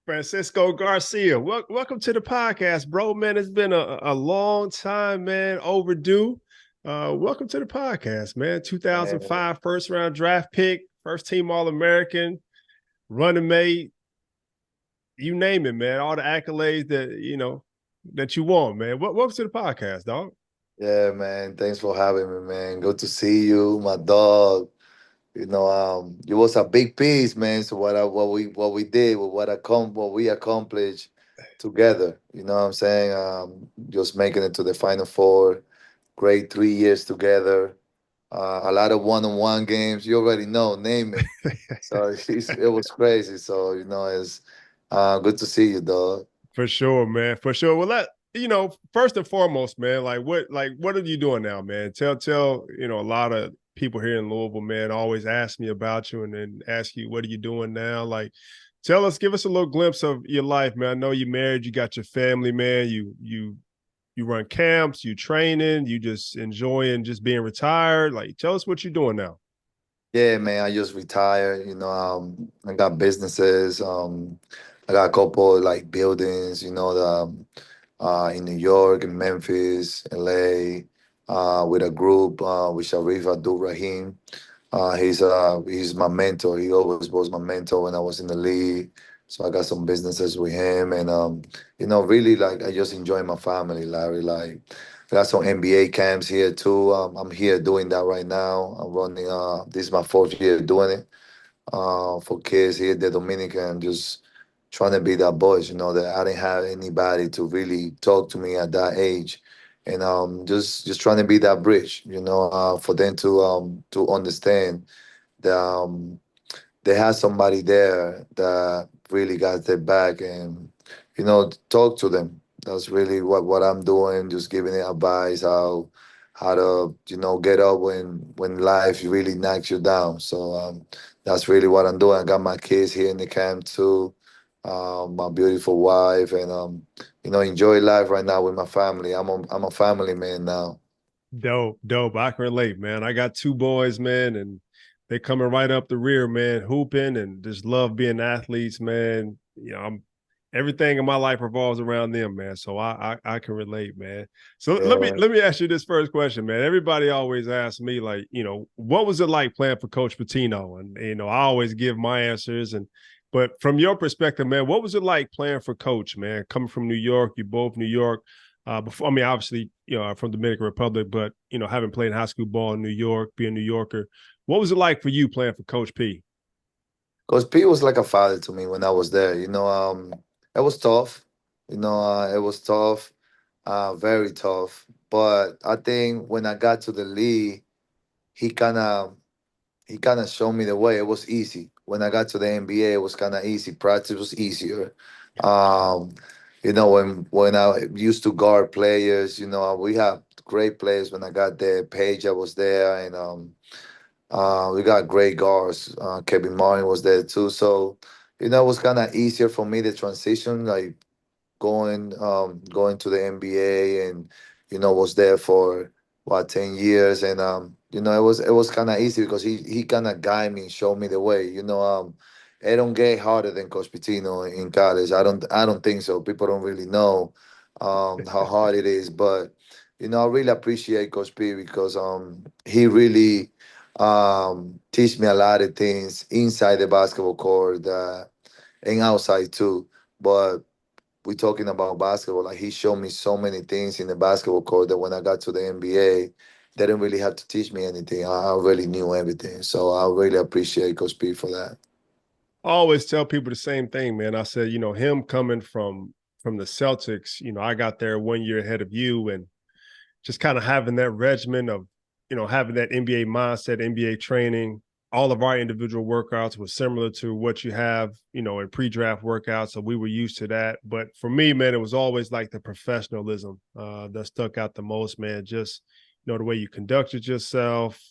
Francisco Garcia, welcome to the podcast, bro. Man, it's been a long time, man, overdue. Welcome to the podcast, man. Man, 2005 first round draft pick, first team All-American, running mate, you name it, man. All the accolades that you want, man. Welcome to the podcast, dog. yeah, man. Thanks for having me, man. Good to see you, my dog. It was a big piece, man. So what we did, what we accomplished together. You know what I'm saying? Just making it to the Final Four. Great 3 years together. A lot of one-on-one games. You already know, name it. So it was crazy. So it's good to see you, dog. For sure, man. For sure. Well, first and foremost, man, what are you doing now, man? Tell, a lot of people here in Louisville, man, always ask me about you and then ask you, what are you doing now? Like, give us a little glimpse of your life, man. I know you're married, you got your family, man. You run camps, you training, you just enjoying just being retired. Like, tell us what you're doing now. Yeah, man, I just retired. I got businesses. I got a couple like buildings. In New York, in Memphis, LA, with a group with Sharif Abdul Rahim. He's my mentor. He always was my mentor when I was in the league. So I got some businesses with him, and really like I just enjoy my family, Larry. Like I got some NBA camps here too. I'm here doing that right now. I'm running. This is my fourth year doing it. For kids here, in the Dominican, just trying to be that voice. That I didn't have anybody to really talk to me at that age, and just trying to be that bridge. For them to understand that they have somebody there that really got their back, and talk to them. That's really what I'm doing. Just giving it advice how to get up when life really knocks you down. So that's really what I'm doing. I got my kids here in the camp too, my beautiful wife, and enjoy life right now with my family. I'm a family man now. Dope, dope. I can relate, man. I got two boys, man, and they coming right up the rear, man, hooping and just love being athletes, man. I'm everything in my life revolves around them, man. So I can relate, man. So let me Yeah. let me ask you this first question, man. Everybody always asks me, like, what was it like playing for Coach Pitino? And I always give my answers. But from your perspective, man, what was it like playing for Coach, man? Coming from New York, you both New York. Before, I mean, obviously, from Dominican Republic, but having played high school ball in New York, being a New Yorker, what was it like for you playing for Coach P? Coach P was like a father to me when I was there. It was tough. It was tough, very tough. But I think when I got to the league, he kind of he kind of showed me the way. It was easy. When I got to the NBA, it was kind of easy. Practice was easier. Um, when I used to guard players, we have great players. When I got there, Page, I was there, and we got great guards. Kevin Martin was there too. So, it was kind of easier for me to transition, like going to the NBA, and was there for what 10 years, and it was kind of easy because he kind of guided me, showed me the way. It don't get harder than Coach Pitino in college. I don't think so. People don't really know how hard it is, but I really appreciate Coach P because he really teach me a lot of things inside the basketball court and outside too. But we talking about basketball. Like he showed me so many things in the basketball court that when I got to the NBA, they didn't really have to teach me anything. I already knew everything. So I really appreciate Coach P for that. I always tell people the same thing, man. I said, him coming from the Celtics, I got there 1 year ahead of you, and just kind of having that regimen of, having that NBA mindset, NBA training. All of our individual workouts was similar to what you have, in pre-draft workouts. So we were used to that. But for me, man, it was always like the professionalism that stuck out the most, man. Just, the way you conducted yourself,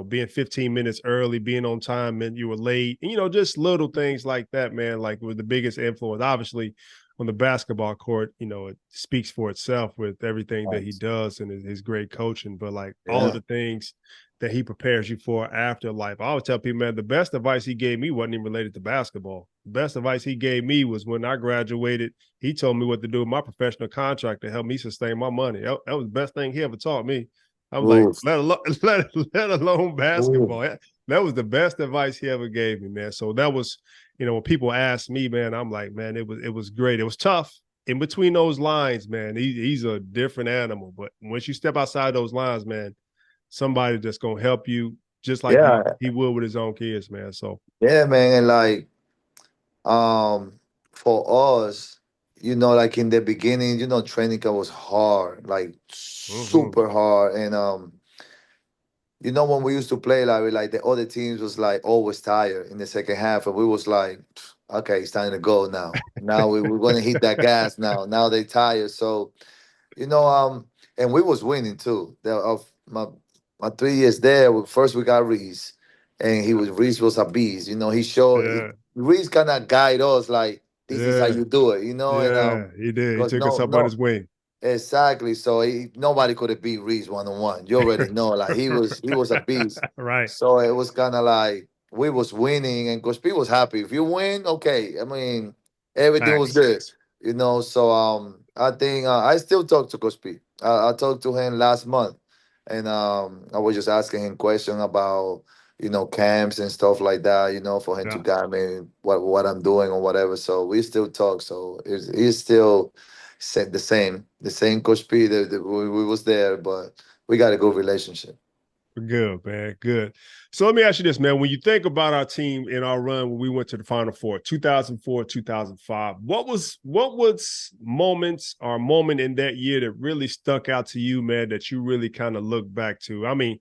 being 15 minutes early, being on time, and you were late, and, just little things like that, man, like were the biggest influence. Obviously, on the basketball court, it speaks for itself with everything that he Thanks. does and his great coaching. But like all of Yeah. the things that he prepares you for after life. I always tell people, man, the best advice he gave me wasn't even related to basketball. The best advice he gave me was when I graduated, he told me what to do with my professional contract to help me sustain my money. That was the best thing he ever taught me. I was like, Oof. let alone Oof. basketball. That was the best advice he ever gave me, man. So that was, when people ask me, man, I'm like, man, it was great. It was tough. In between those lines, man, he's a different animal. But once you step outside those lines, man, somebody that's gonna help you just like Yeah, he will with his own kids, man. So yeah, man. And like, for us, like in the beginning, training camp was hard, like super hard. And when we used to play, like the other teams was like always tired in the second half, and we was like, okay, it's time to go now. Now we're gonna hit that gas now. Now they tired. So, you know, and we was winning too. Of my 3 years there, first we got Reese, and Reese was a beast. yeah, Reese kind of guide us like this is how yeah, you do it, and yeah, he did. He because took us no up on no his wing. exactly. So nobody could have beat Reese 1-on-1. You already know, like he was a beast. Right. So it was kind of like we was winning, and Coach P was happy. If you win, okay. I mean, everything was Facts. good. So I think I still talk to Coach P. I talked to him last month, and I was just asking him question about camps and stuff like that. For him to Yeah. guide me what I'm doing or whatever. So we still talk. So he's still said the same Coach P that we was there, but we got a good relationship. Good, man. Good. So let me ask you this, man. When you think about our team in our run when we went to the Final Four, 2004, 2005, what was moments or moment in that year that really stuck out to you, man, that you really kind of look back to? I mean,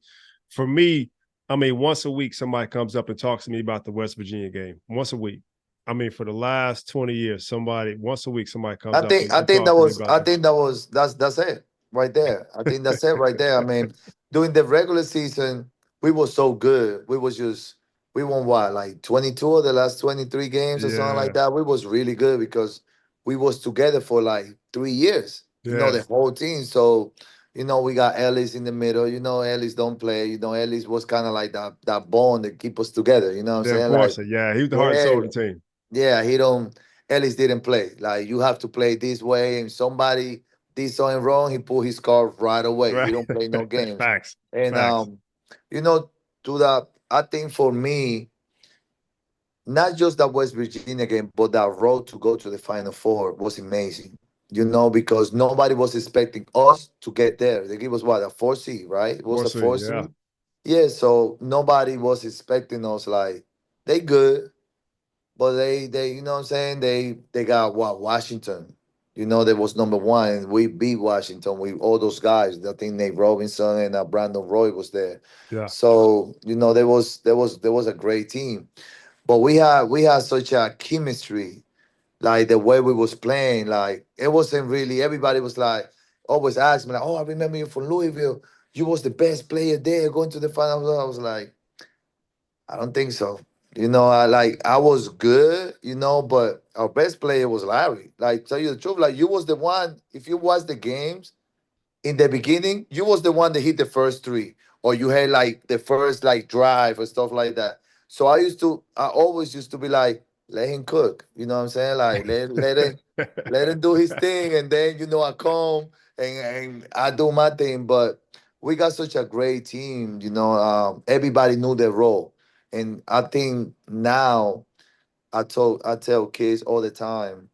for me, once a week somebody comes up and talks to me about the West Virginia game. Once a week. I mean, for the last 20 years, once a week somebody comes I up think I and think talks that to me was about I the think that was that's it right there. I think that's it right there. I mean, during the regular season, we were so good. We won what, like 22 of the last 23 games or something like Yeah. that. We was really good because we was together for like 3 years. Yeah. The whole team. So we got Ellis in the middle. Ellis don't play. Ellis was kind of like that bond that keep us together. You know what I'm The saying? Like, enforcer. Yeah. He was the heart and yeah, soul of the team. yeah, he don't. Ellis didn't play. Like, you have to play this way, and somebody did something wrong, he pull his card right away. He Right. don't play no games. Facts. And Facts. you know, to that, I think for me, not just that West Virginia game, but that road to go to the Final Four was amazing. Because nobody was expecting us to get there. They give us what, a 4 seed, right? It was We'll a see. four Yeah. seed. Yeah, so nobody was expecting us. Like, they good. But they you know what I'm saying? They got what, Washington. They was number one. We beat Washington. We all those guys. I think Nate Robinson and Brandon Roy was there. Yeah. So there was a great team. But we had such a chemistry, like the way we was playing. Like, it wasn't really, everybody was like always asked me like, oh, I remember you from Louisville. You was the best player there going to the finals. I was like, I don't think so. I was good, but our best player was Larry. Like, tell you the truth, like, you was the one. If you watch the games in the beginning, you was the one that hit the first three, or you had like the first like drive or stuff like that. So I always used to be like, let him cook. You know what I'm saying? Like, let him do his thing, and then I come and I do my thing. But we got such a great team. Everybody knew their role, and I think now I tell kids all the time,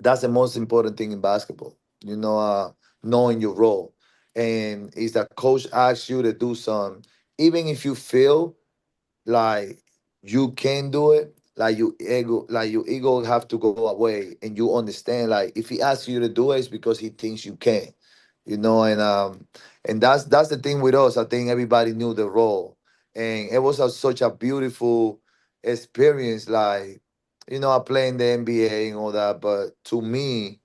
that's the most important thing in basketball. Knowing your role, and is that coach asks you to do something, even if you feel like you can do it, like your ego have to go away, and you understand, like, if he asks you to do it, it's because he thinks you can. And that's the thing with us. I think everybody knew the role, and it was such a beautiful experience. Like, I play in the NBA and all that, but to me,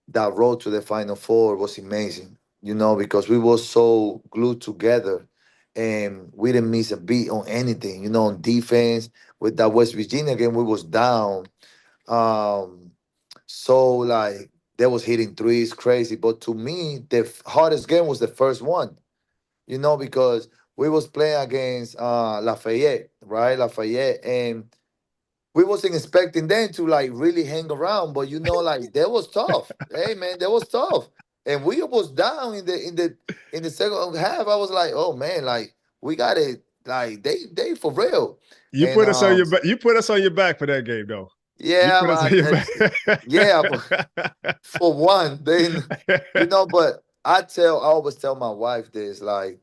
that road to the Final Four was amazing. Because we were so glued together, and we didn't miss a beat on anything. On defense, with that West Virginia game, we was down. Um, so, like, they was hitting threes crazy. But to me, the hardest game was the first one. Because we was playing against Lafayette, right? Lafayette, and we wasn't expecting them to like really hang around, but like that was tough. Hey man, that was tough. And we was down in the second half. I was like, oh man, like we got it. Like they for real. You And put us on your back. You put us on your back for that game, though. You yeah, put us on your back. yeah, for one, then but I always tell my wife this, like,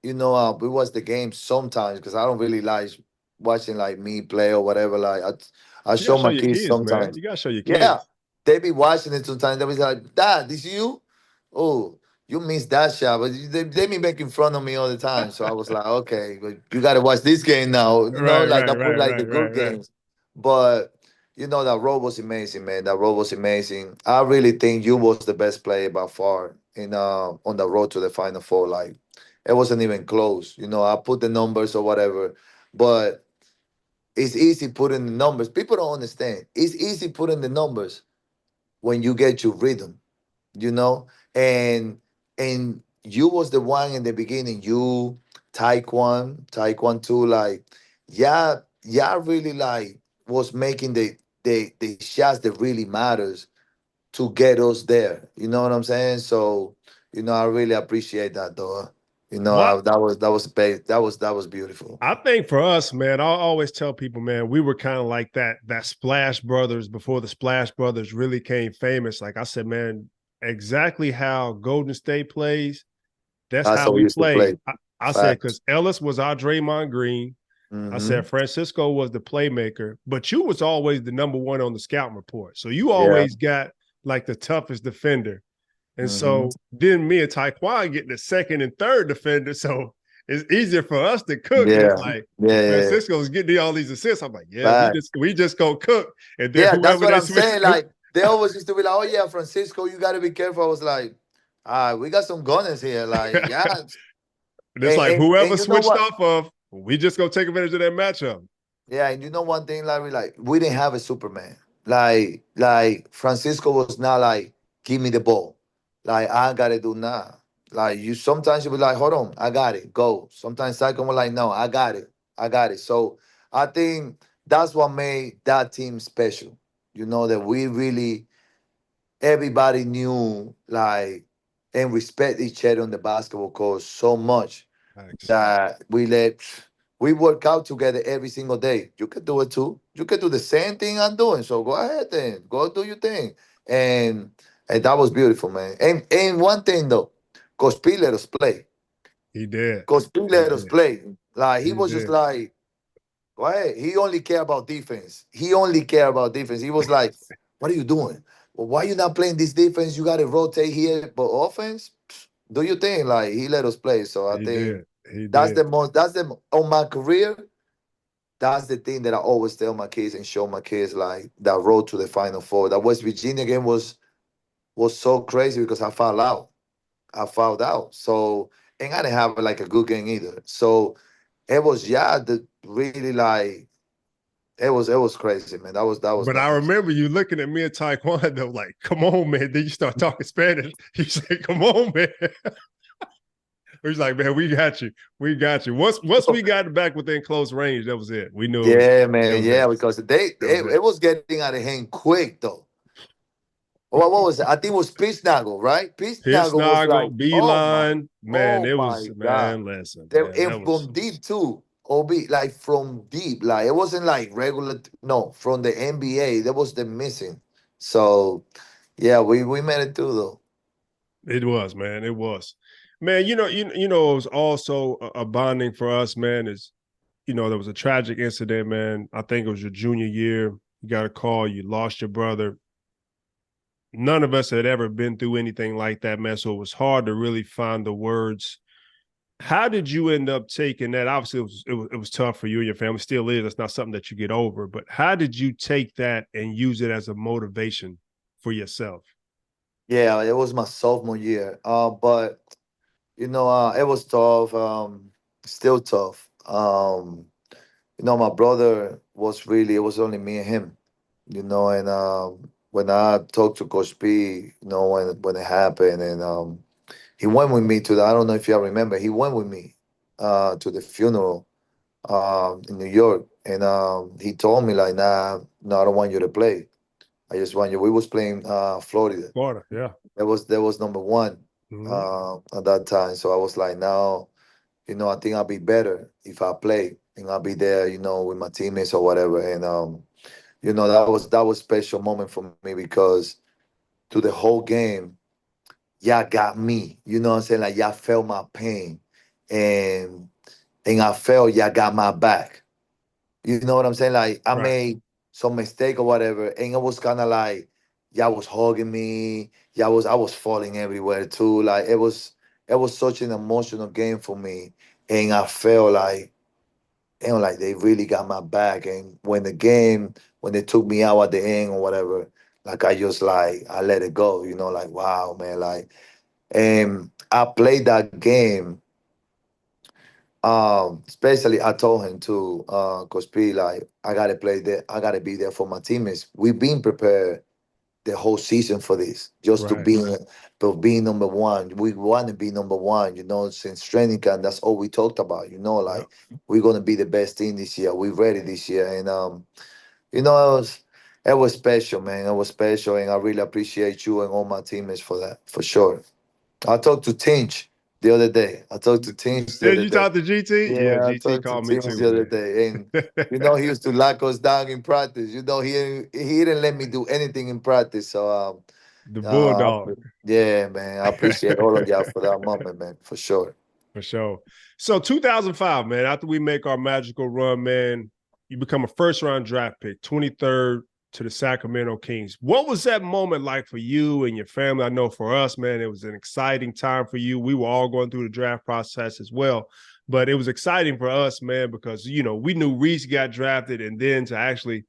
we watch the game sometimes because I don't really like watching like me play or whatever. Like I You gotta show show my your kids kids, man. sometimes. You gotta show your Yeah, kids. they be watching it sometimes. They be like, "Dad, this you? Oh, you missed that shot." But they be making fun of me all the time. So I was like, "Okay, but you got to watch this game now." Right, Like right, I put right, like the right, good right, right. games. But that role was amazing, man. That role was amazing. I really think you was the best player by far in on the road to the Final Four. Like it wasn't even close. I put the numbers or whatever, but it's easy putting the numbers. People don't understand. It's easy putting the numbers when you get your rhythm, you know, and you was the one in the beginning. You Taekwondo too. Like, yeah, really like was making the shots that really matters to get us there. You know what I'm saying? So, I really appreciate that though. What That was beautiful. I think for us, man, I always tell people, man, we were kind of like that Splash Brothers before the Splash Brothers really came famous. Like I said, man, exactly how Golden State plays, that's That's how how we we used to play. play. I said, Facts. because Ellis was our Draymond Green. I Mm-hmm. said Francisco was the playmaker, but you was always the number one on the scouting report. So you Yeah. always got like the toughest defender. And Mm-hmm. so then me and Taekwon get the second and third defender. So it's easier for us to cook. And it's Yeah. like Yeah. Yeah. Francisco's getting all these assists. I'm like, yeah, we Facts. just we just go cook. And then Yeah, that's whoever what they I'm switch saying. to, Like they always used to be like, "Oh yeah, Francisco, you got to be careful." I was like, we got some gunners here." Like, yeah, and it's like and whoever you know switched what? off of, we just go take advantage of that matchup. Yeah, and you know one thing, Larry, like we didn't have a Superman. Like Francisco was not like, "Give me the ball." Like I gotta do nah. Like you sometimes you be like, "Hold on, I got it, go." Sometimes Psycho was like, "No, I got it, I got it." So I think that's what made that team special. That we really everybody knew like and respect each other on the basketball court so much Thanks. that we work out together every single day. You could do it too. You could do the same thing I'm doing. So go ahead then. Go do your thing. And that was beautiful, man. And one thing though, Coach P let us play. He did. Coach P He let us did. play. Like he He was just did. like, go ahead. He only care about defense. He only care about defense. He was like, what are you doing? Well, why you not playing this defense? You got to rotate here. But offense, do your thing. Like he let us play. So I He think did. He that's did. the most. On my career. That's the thing that I always tell my kids and show my kids. Like that road to the Final Four. That West Virginia game was so crazy because I fouled out. I fouled out. So and I didn't have like a good game either. So it was the really like it was crazy, man. That was But I nice. remember you looking at me and Taekwondo like, come on, man. Then you start talking Spanish. You say, come on, man. He's like, man, we got you. We got you. Once we got back within close range, that was it. We knew Yeah, it man. was Yeah, it. because That was it. it was getting out of hand quick though. What was it? I think it was Pittsnagel, right? Pittsnagel was like, Snoggle, Beeline, man, oh it my was, god. man, listen, They, man, that and was, from deep too. OB, like from deep. Like it wasn't like regular, no, from the NBA. That was the missing. So yeah, we made it through though. it was, man, it was. Man, it was also a bonding for us, man, is, there was a tragic incident, man. I think it was your junior year. You got a call, you lost your brother. None of us had ever been through anything like that, man. So it was hard to really find the words. How did you end up taking that? Obviously, it was tough for you and your family. Still is. It's not something that you get over. But how did you take that and use it as a motivation for yourself? Yeah, it was my sophomore year. But it was tough. Still tough. My brother was really it was only me and him. And when I talked to Coach P, when it happened, and he went with me to the. I don't know if y'all remember. He went with me. to the funeral in New York, and he told me like, nah, no, I don't want you to play. I just want you. We was playing Florida. Florida, yeah. That was number one Hmm. at that time. So I was like, now, I think I'll be better if I play and I'll be there, with my teammates or whatever. And that was special moment for me because to the whole game, y'all got me. You know what I'm saying? Like y'all felt my pain, and I felt y'all got my back. You know what I'm saying? Like I Right. made some mistake or whatever, and it was kind of like y'all was hugging me. I was falling everywhere too. Like it was such an emotional game for me, and I felt like they really got my back. And when they took me out at the end or whatever, like I just like I let it go. Like wow, man, like and I played that game. Especially I told him to Coach P, like I gotta play there, I gotta be there for my teammates. We've been prepared the whole season for this, just Right. to be number one. We want to be number one, since training camp. That's all we talked about, Yeah. like we're gonna be the best team this year. We're ready this year, and it was special, man. It was special, and I really appreciate you and all my teammates for that, for sure. I talked to Tinch the other day. I talked to Tinch the Did other you day. talk to GT? Yeah, Yeah, I GT talked to called me Tinch too, the other man. day, and he used to lock us down in practice. He didn't let me do anything in practice. So The uh, Bulldog. yeah, man, I appreciate all of y'all for that moment, man, for sure. For sure. So 2005, man, after we make our magical run, man, you become a first round draft pick, 23rd to the Sacramento Kings. What was that moment like for you and your family? I know for us, man, it was an exciting time for you. We were all going through the draft process as well. But it was exciting for us, man, because, we knew Reese got drafted, and then to actually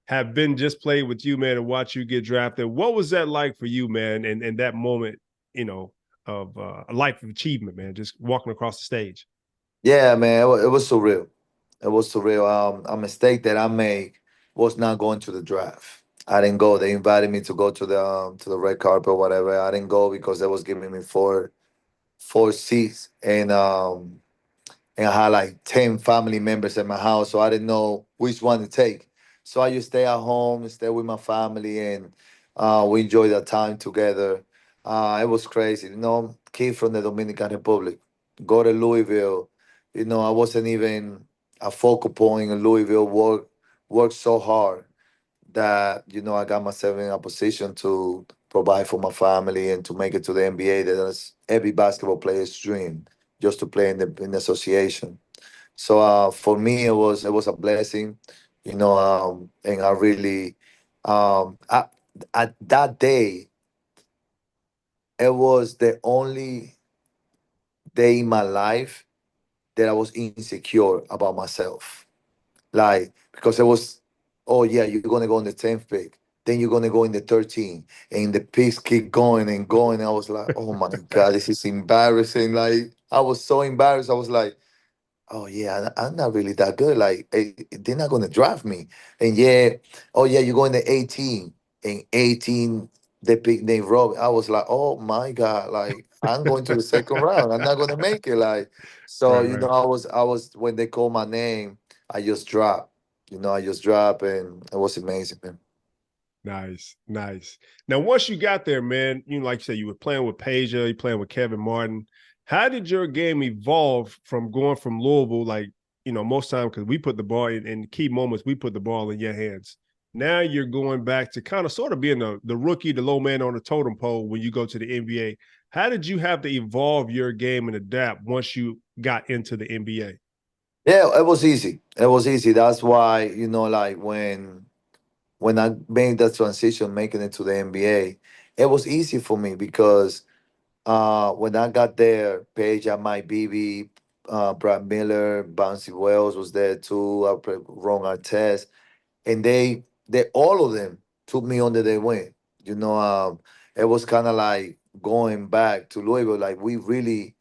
have been just played with you, man, and watch you get drafted. What was that like for you, man? And that moment, of a life of achievement, man, just walking across the stage. Yeah, man, it was surreal. It was surreal. A mistake that I made was not going to the draft. I didn't go. They invited me to go to the red carpet or whatever. I didn't go because they was giving me four seats, and I had like 10 family members at my house, so I didn't know which one to take. So I just stay at home and stay with my family, and we enjoy that time together. It was crazy, kid from the Dominican Republic, go to Louisville. I wasn't even a focal point in Louisville. Worked so hard that I got myself in a position to provide for my family and to make it to the NBA. That's every basketball player's dream, just to play in the association. So for me, it was a blessing, and I really, at that day, it was the only day in my life that I was insecure about myself. Like, because it was, oh yeah, you're gonna go in the 10th pick, then you're gonna go in the 13th, and the picks keep going and going. I was like, oh my God, this is embarrassing. Like, I was so embarrassed. I was like, oh yeah, I'm not really that good. Like, they're not gonna draft me. And yeah, oh yeah, you're going to 18, and 18 they pick Nate Rob. I was like, oh my God, like I'm going to the second round. I'm not gonna make it. Like, so Right, right. I was when they called my name, I just dropped. I just dropped, and it was amazing, man. Nice, nice. Now, once you got there, man, like you said, you were playing with Peja, you playing with Kevin Martin. How did your game evolve from going from Louisville, like, most time, because we put the ball in key moments, we put the ball in your hands. Now you're going back to kind of sort of being the rookie, the low man on the totem pole when you go to the NBA. How did you have to evolve your game and adapt once you got into the NBA? Yeah, it was easy. It was easy. That's why, like when I made that transition, making it to the NBA, it was easy for me because when I got there, Paige, Mike Beebe, Brad Miller, Bouncy Wells was there too. I played Ron Artest, and they all of them took me under their wing. It was kind of like going back to Louisville. Like we really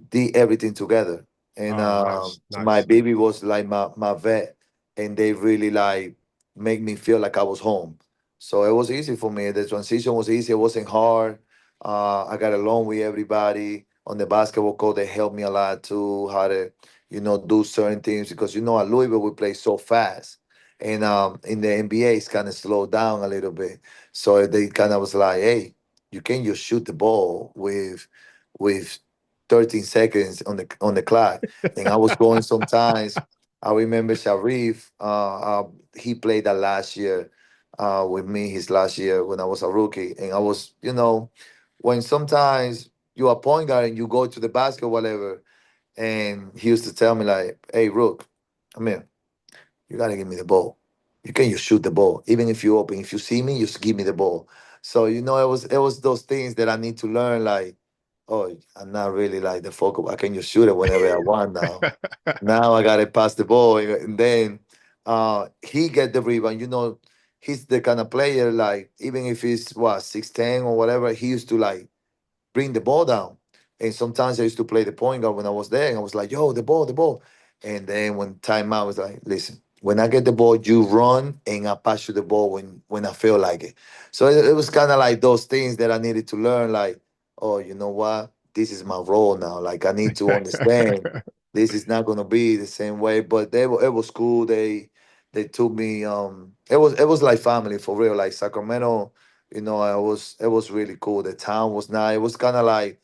did everything together. And Oh, nice, my nice. baby was like my vet, and they really like make me feel like I was home. So it was easy for me. The transition was easy. It wasn't hard. I got along with everybody. on the basketball court. They helped me a lot too, how to, do certain things because at Louisville we play so fast. And in the NBA it's kind of slowed down a little bit. So they kind of was like, hey, you can't just shoot the ball with 13 seconds on the clock. And I was going sometimes. I remember Sharif, he played that last year with me, his last year when I was a rookie. And I was, when sometimes you're a point guard and you go to the basket, whatever, and he used to tell me like, "Hey, Rook, come here. You gotta give me the ball. You can't just shoot the ball. Even if you open, if you see me, just give me the ball." So it was those things that I need to learn. Like, oh, I'm not really like the focal. I can just shoot it whenever I want now. Now I gotta pass the ball, and then he get the rebound. He's the kind of player like even if he's what 6'10" or whatever, he used to like bring the ball down. And sometimes I used to play the point guard when I was there, and I was like, "Yo, the ball, the ball." And then when timeout, I was like, "Listen, when I get the ball, you run, and I pass you the ball when I feel like it." So it was kind of like those things that I needed to learn. Like, oh, you know what? This is my role now. Like I need to understand. This is not gonna be the same way. But it was cool. They took me. It was like family for real. Like Sacramento, it was really cool. The town was nice. It was kind of like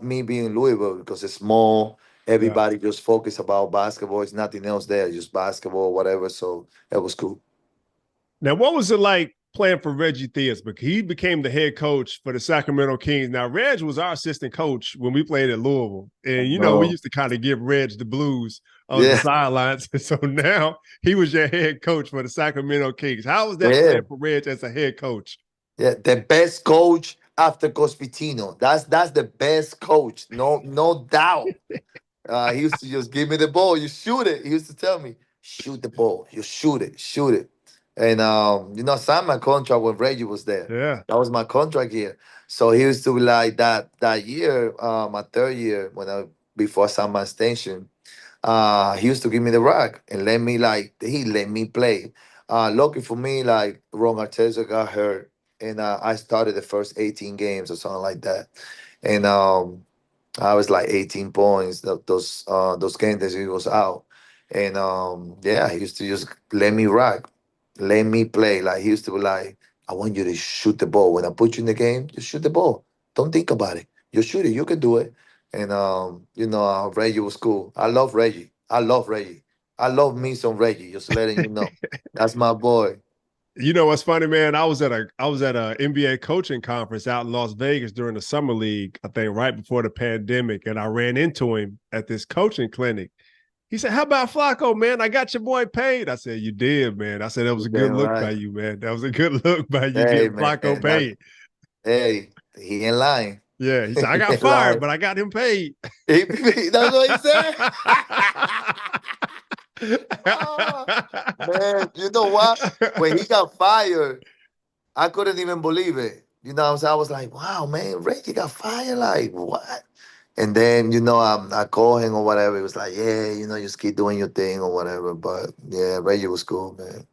me being in Louisville because it's small. Yeah. Everybody just focus about basketball. It's nothing else there, just basketball, whatever. So it was cool. Now, what was it like playing for Reggie Theus? Because he became the head coach for the Sacramento Kings. Now, Reg was our assistant coach when we played at Louisville. And, we No, used to kind of give Reg the blues on the yeah, sidelines. And so now he was your head coach for the Sacramento Kings. How was that yeah, playing for Reg as a head coach? yeah. The best coach after Coach Pitino. That's the best coach. No doubt. He used to just give me the ball. You shoot it. He used to tell me, shoot the ball. You shoot it. Shoot it. And I signed my contract when Reggie was there. Yeah. That was my contract year. So he used to be like that year, my third year before I signed my extension. He used to give me the rock and he let me play. Lucky for me, like Ron Arteza got hurt, and I started the first 18 games or something like that. And I was like 18 points those games that he was out. And yeah, he used to just let me rock, let me play. Like he used to be like, I want you to shoot the ball. When I put you in the game, just shoot the ball. Don't think about it. You shoot it, you can do it. And Reggie was cool. I love Reggie. I love Reggie. I love me some Reggie, just letting you know. That's my boy. You know what's funny, man? I was at a NBA coaching conference out in Las Vegas during the summer league, I think right before the pandemic, and I ran into him at this coaching clinic. He said, "How about Flacco, man? I got your boy paid." I said, "You did, man." I said, "That was You a good damn look by right. you, man. That was a good look by you Hey getting man, Flacco that paid." hey, he ain't lying. Yeah, he He said, "I got ain't fired, lying. but I got him paid." That's what he said. Ah, man, you know what? When he got fired, I couldn't even believe it. You know what I'm saying? I was like, wow, man, Reggie got fired. Like, what? And then, I called him or whatever. He was like, yeah, just keep doing your thing or whatever. But yeah, Reggie was cool, man.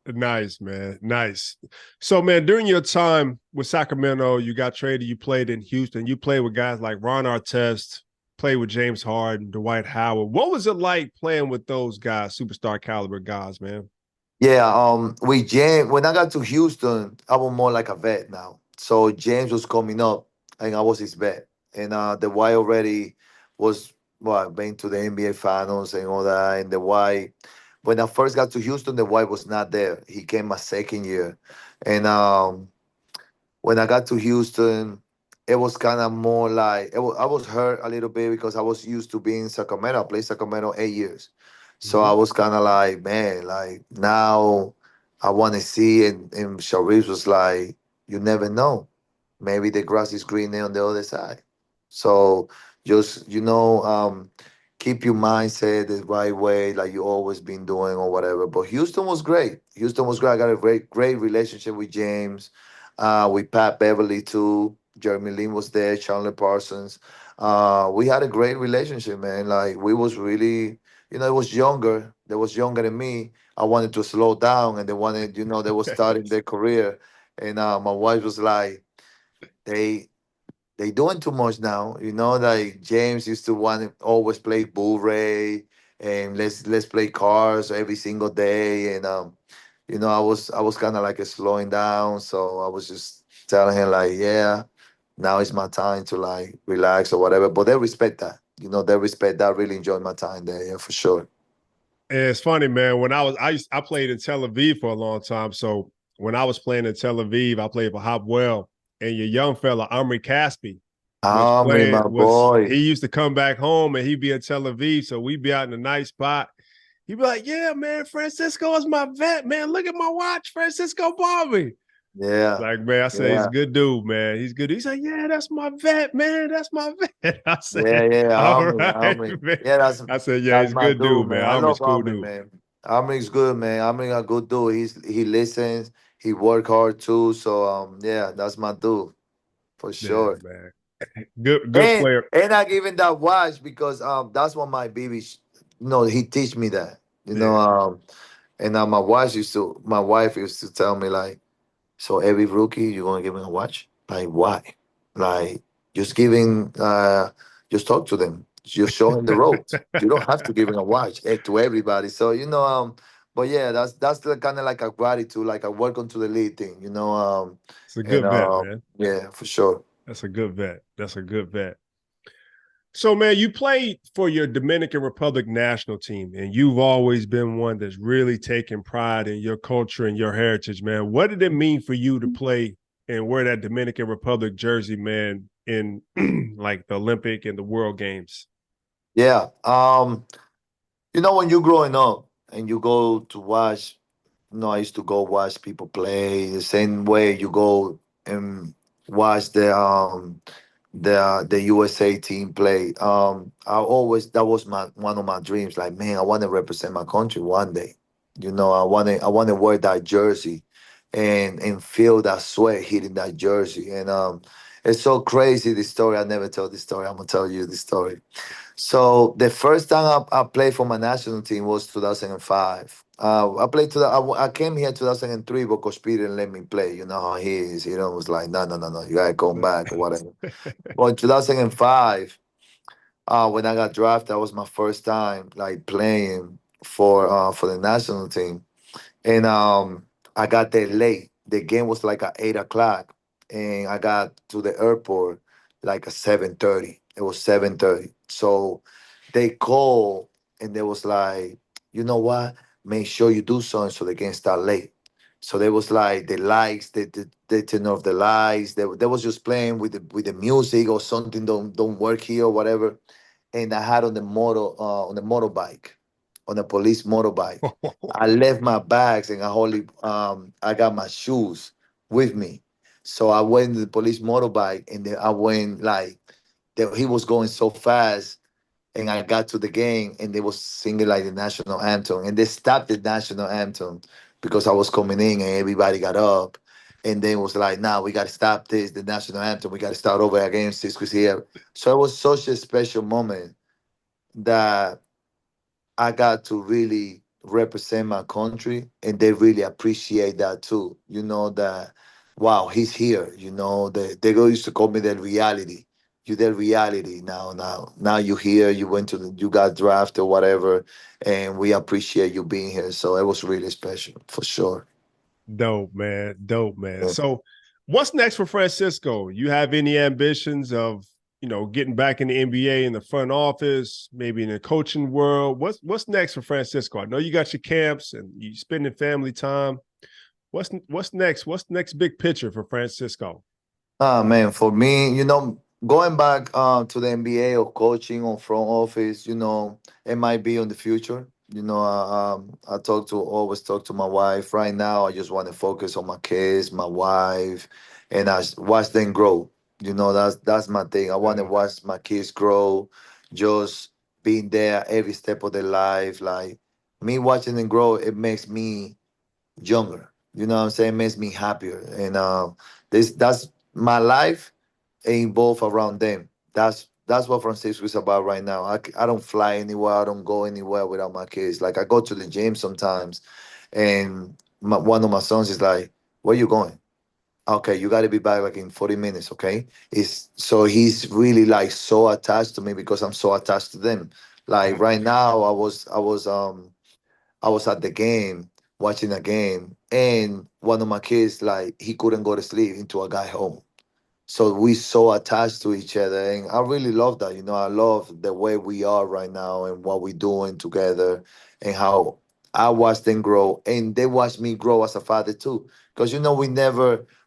Nice, man. Nice. So, man, during your time with Sacramento, you got traded. You played in Houston. You played with guys like Ron Artest, played with James Harden, Dwight Howard. What was it like playing with those guys, superstar caliber guys, man? Yeah, with James, when I got to Houston, I was more like a vet now. So James was coming up, and I was his vet. And the Y already was been to the NBA Finals and all that. And the Y, when I first got to Houston, the Y was not there. He came my second year, and when I got to Houston, it was kind of more like I was hurt a little bit because I was used to being in Sacramento. I played Sacramento 8 years, so Mm-hmm. I was kind of like, man, like now I want to see. And Sharif was like, you never know, maybe the grass is greener on the other side. So just keep your mindset the right way, like you always been doing or whatever. But Houston was great. Houston was great. I got a great relationship with James, with Pat Beverly too. Jeremy Lin was there. Chandler Parsons. We had a great relationship, man. Like we was really, it was younger. They was younger than me. I wanted to slow down, and they wanted, they was starting their career. And my wife was like, they they doing too much now. You know, like James used to want to always play Blu-ray and let's play cars every single day. And you know, I was kind of like a slowing down. So I was just telling him like, yeah, now it's my time to like relax or whatever. But they respect that. You know, they respect that. I really enjoyed my time there, yeah, for sure. And it's funny, man. When I played in Tel Aviv for a long time. So when I was playing in Tel Aviv, I played for Hopwell, and your young fella Omri Caspi My was boy. he used to come back home and he'd be in Tel Aviv, so we'd be out in a nice spot. He'd be like, "Yeah, man, Francisco is my vet, man. Look at my watch, Francisco Bobby." Yeah. Like, man, I say he's a Yeah. good dude, man. He's good. He's like, "Yeah, that's my vet, man. That's my vet." I Yeah, said, yeah, "All Omri, right, Omri. man." Yeah, I said, "Yeah, that's he's a my good dude, dude, man. man. I Omri's love a cool Omri, dude." man. Omri's good, man. Omri a good dude. He listens. He work hard too. So yeah, that's my dude for Yeah, sure. man. Good And player. and I give him that watch because that's what my baby. No, he teach me that. You know Yeah. and my wife used to tell me like, so every rookie you're gonna give him a watch? Like why? Like just giving just talk to them. Just show him the ropes. You don't have to give him a watch to everybody. So but yeah, that's the kind of like a gratitude, like a welcome to the league thing, It's a and good vet, man. yeah, for sure. That's a good vet. That's a good vet. So, man, you played for your Dominican Republic national team, and you've always been one that's really taken pride in your culture and your heritage, man. What did it mean for you to play and wear that Dominican Republic jersey, man, in like the Olympic and the World Games? Yeah. When you're growing up and you go to watch, I used to go watch people play the same way you go and watch the USA team play. I always that was my one of my dreams. Like, man, I want to represent my country one day. I want to wear that jersey and feel that sweat hitting that jersey. And it's so crazy, this story. I never tell this story. I'm gonna tell you this story. So the first time I played for my national team was 2005. I played to the. I came here 2003, but Coach Peter didn't let me play. You know how he is. Was like, no, no, no, no, you gotta come back or whatever. But in 2005, when I got drafted, that was my first time like playing for the national team, and I got there late. The game was like at 8 o'clock, and I got to the airport like at 7:30. It was 7:30. So they called and they was like, you know what? Make sure you do something so they can start late. So they was like the lights, they turn off the lights. They was just playing with the music or something don't work here or whatever. And I had on the motorbike, on a police motorbike. I left my bags and I got my shoes with me. So I went to the police motorbike and then I went like he was going so fast and I got to the game and they was singing like the national anthem and they stopped the national anthem because I was coming in and everybody got up and then was like, nah, we gotta stop this, the national anthem, we gotta start over again, Cisco's here. So it was such a special moment that I got to really represent my country, and they really appreciate that too. That wow, he's here. They go used to call me the reality. You the reality now. Now you here. You went you got drafted or whatever, and we appreciate you being here. So it was really special for sure. Dope, man. Dope, man. Yeah. So, what's next for Francisco? You have any ambitions of getting back in the NBA in the front office, maybe in the coaching world? What's next for Francisco? I know you got your camps and you spending family time. What's next? What's the next big picture for Francisco? Ah man, for me, going back to the NBA or coaching or front office, it might be in the future. I always talk to my wife. Right now, I just want to focus on my kids, my wife, and watch them grow. That's my thing. I want to Yeah. watch my kids grow, just being there every step of their life. Like me watching them grow, it makes me younger. You know what I'm saying? It makes me happier. And that's my life involved around them. That's what Francisco is about right now. I don't fly anywhere. I don't go anywhere without my kids. Like I go to the gym sometimes, and one of my sons is like, "Where you going?" Okay, you got to be back like in 40 minutes, okay? It's so he's really like so attached to me because I'm so attached to them. Like Gotcha. right now, I was at the game watching a game, and one of my kids like he couldn't go to sleep until I got home. So we so attached to each other, and I really love that. I love the way we are right now and what we're doing together, and how I watch them grow, and they watch me grow as a father too. Because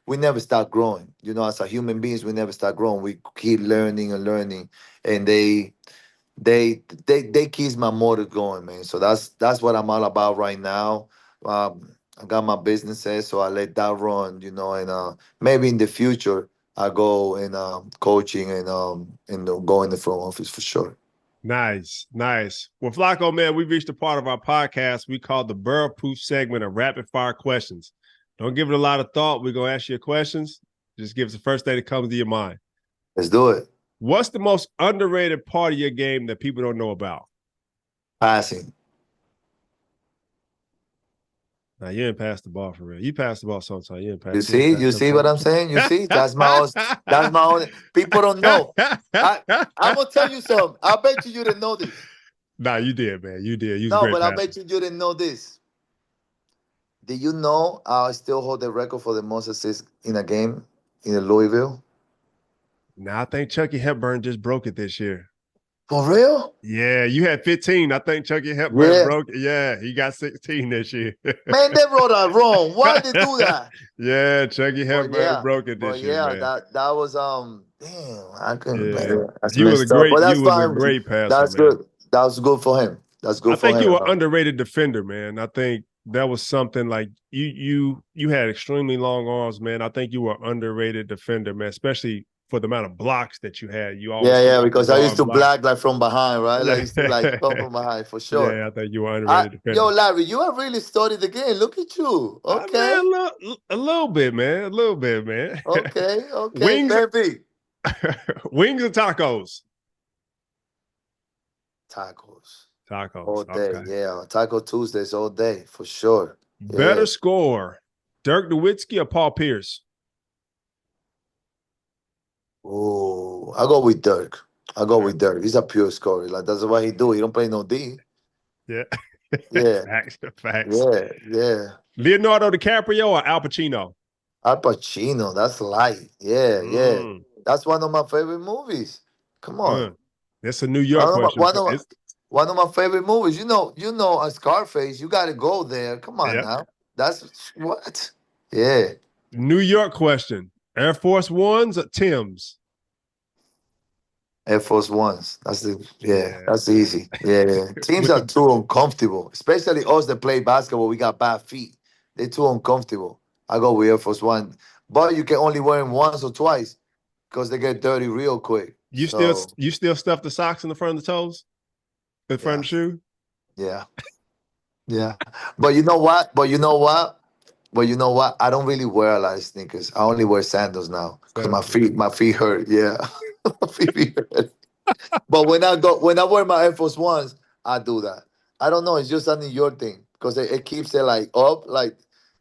we never start growing. As a human beings, we never start growing. We keep learning and learning, and they keeps my motor going, man. So that's what I'm all about right now. I got my businesses, so I let that run, and maybe in the future I go in coaching and go in the front office for sure. Nice, nice. Well, Flacco, man, we've reached a part of our podcast we call the Burough Proof segment of rapid fire questions. Don't give it a lot of thought. We're gonna ask you questions. Just give us the first thing that comes to your mind. Let's do it. What's the most underrated part of your game that people don't know about? Passing. Now you didn't pass the ball for real. You pass the ball sometimes. You You didn't see, pass you the see what I'm saying? You see, that's my own. People don't know. I'm gonna tell you something. I bet you didn't know this. Nah, you did, man. You did. You was a No, great but I passer. bet you didn't know this. Did you know I still hold the record for the most assists in a game in Louisville? Now I think Chucky Hepburn just broke it this year. For real? Yeah, you had 15. I think Chucky Hepburn Yeah. broke it. Yeah, he got 16 this year. Man, they wrote that wrong. Why they do that? Yeah, Chucky But Hepburn yeah, broke it but this year, yeah, man. that was damn, I couldn't Yeah. man, that's messed up. But You that's was a fine. great passer, That's man. good. That was good for him. That's I good for think you him. were underrated defender, man. I think that was something like you had extremely long arms, man. I think you were underrated defender, man, especially for the amount of blocks that you had. You always Yeah, came yeah, off the because I ball used and to blocked. black like from behind, right? I Yeah. used to like come from behind for sure. Yeah, I think you were underrated Yo, defender. Larry, you have really studied the game. Look at you. Man, Okay. a little bit, man. A little bit, man. Okay. Okay. Wings, Baby. wings or tacos? Tacos. All Tacos. day. Okay. Yeah. Taco Tuesdays all day for sure. Better Yeah. score, Dirk Nowitzki or Paul Pierce? Oh, I go with Dirk. I go Dirk. with Dirk. He's a pure scorer. Like that's what he do. He don't play no D. Yeah. Yeah. Facts. Facts. Yeah. Yeah. Leonardo DiCaprio or Al Pacino? Al Pacino. That's light. Yeah. Yeah. Mm, That's one of my favorite movies. Come on. mm. That's a New York One of my, question. one of my, It's, one of my favorite movies. A Scarface. You got to go there. Come on yeah. now. That's what. Yeah. New York question. Air Force Ones or Tim's? Air Force Ones. Yeah. Yeah. That's easy. Yeah. Yeah. Teams With are the too uncomfortable, especially us that play basketball. We got bad feet. They're too uncomfortable. I go with Air Force One, but you can only wear them once or twice because they get dirty real quick. So you still stuff the socks in the front of the toes? In front yeah, of the shoe? yeah, yeah. But you know what? But you know what? But you know what? I don't really wear a lot of sneakers. I only wear sandals now because my Sandals. feet hurt. Yeah, my feet hurt. But when I wear my Air Force Ones, I do that. I don't know. It's just a New York thing because it keeps it like up, like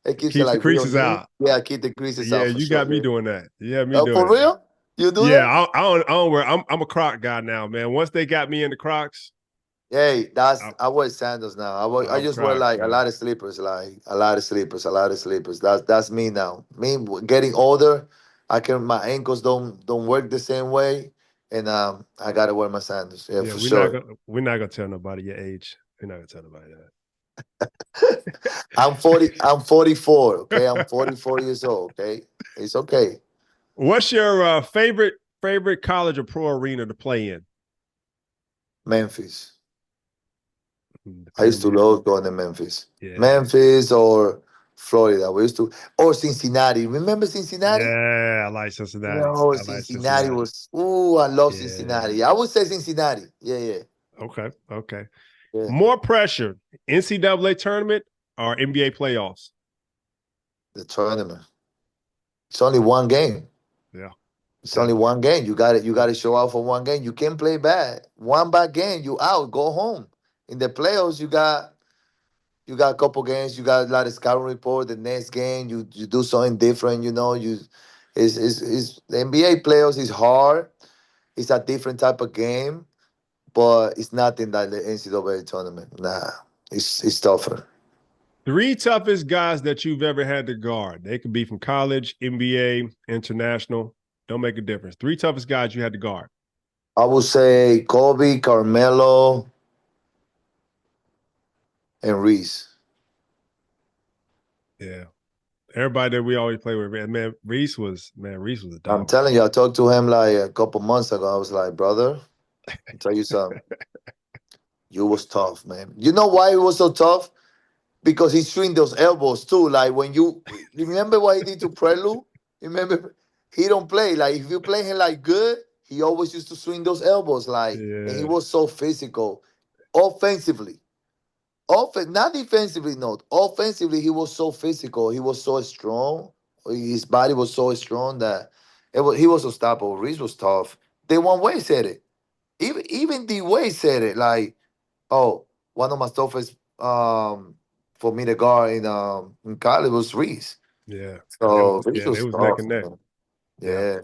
it keeps it Keeps the like real creases neat. out. Yeah, keep the creases Yeah, out for you got sure. me Yeah. doing that. You have me doing For it. real? You do Yeah, that? I don't wear. I'm a Croc guy now, man. Once they got me into Crocs, Hey, I'm, I wear sandals now. I I'm just wear Crocs, like a man. lot of slippers, like a lot of slippers, a lot of slippers. That's me now. Me getting older, my ankles don't work the same way, and I gotta wear my sandals. Yeah, Yeah, for sure. we're not gonna tell nobody your age. We're not gonna tell nobody I'm 40. that. I'm 44. Okay, I'm 44 years old. Okay, it's okay. What's your favorite college or pro arena to play in? Memphis. I used to Defend. love going to Memphis. Yeah, Memphis or Florida. We used to or Cincinnati. Remember Cincinnati? yeah. I like Cincinnati. No, I like Cincinnati Cincinnati. was. Ooh, I love Yeah. Cincinnati. I would say Cincinnati. Yeah, yeah, Okay. Okay. yeah. More pressure: NCAA tournament or NBA playoffs? The tournament. It's only one game. Yeah. It's only Definitely. one game. You got it. You got to show out for one game. You can't play bad. One bad game, you out. Go home. In the playoffs, you got. You got a couple games, you got a lot of scouting report. The next game, you do something different. Is the NBA playoffs is hard. It's a different type of game, but it's nothing like the NCAA tournament. Nah, it's tougher. Three toughest guys that you've ever had to guard. They could be from college, NBA, international. Don't make a difference. Three toughest guys you had to guard. I would say Kobe, Carmelo, and Reese. Yeah. Everybody that we always play with, man, Reese was a I'm dog. telling you, I talked to him like a couple months ago. I was like, brother, I'll tell you something. You was tough, man. You know why it was so tough? Because he swing those elbows too. Like when you remember what he did to Prelude? Remember, he don't play. Like if you play him like good, he always used to swing those elbows. Like, and he Yeah. was so physical. Offensively. Not defensively, no. Offensively, he was so physical. He was so strong. His body was so strong that he was unstoppable. Reese was tough. The one way said it. Even the way said it. Like, oh, one of my toughest for me to guard in college was Reese. Yeah. So Reese They was was neck tough, and neck. man. Yeah. Yeah.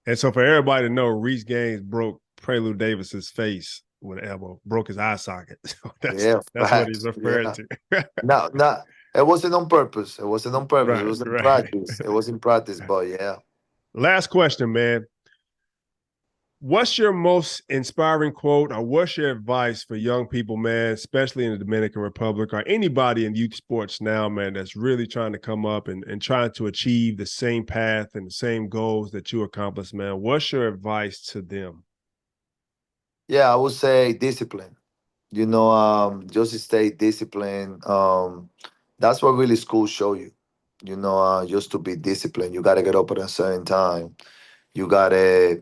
And so for everybody to know, Reese Gaines broke Prelude Davis's face with an elbow, broke his eye socket. So Yeah, that's what he's facts. referring Yeah. to. No, it wasn't on purpose. It wasn't on purpose. It Right, was in right. practice. It was in practice, but yeah. Last question, man. What's your most inspiring quote, or what's your advice for young people, man, especially in the Dominican Republic, or anybody in youth sports now, man, that's really trying to come up and trying to achieve the same path and the same goals that you accomplished, man? What's your advice to them? Yeah, I would say discipline. Just stay disciplined. That's what really schools show you. Just to be disciplined. You gotta get up at a certain time. You gotta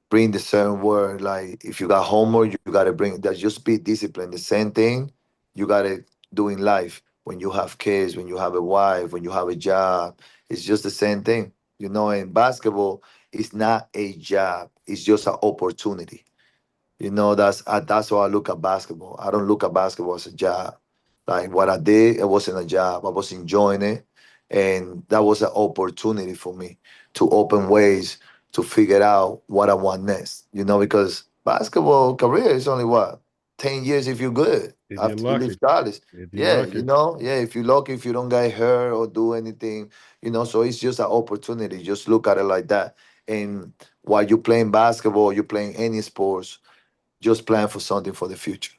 bring the certain word. Like if you got homework, you gotta bring that. Just be disciplined. The same thing you gotta do in life. When you have kids, when you have a wife, when you have a job, it's just the same thing. In basketball, it's not a job. It's just an opportunity. That's how I look at basketball. I don't look at basketball as a job. Like what I did, it wasn't a job. I was enjoying it, and that was an opportunity for me to open ways to figure out what I want next. Because basketball career is only what 10 years if you're good If you're after you lucky. leave college. If you're Yeah, lucky. yeah. If you're lucky, if you don't get hurt or do anything, so it's just an opportunity. Just look at it like that. And while you're playing basketball, you're playing any sports, just plan for something for the future.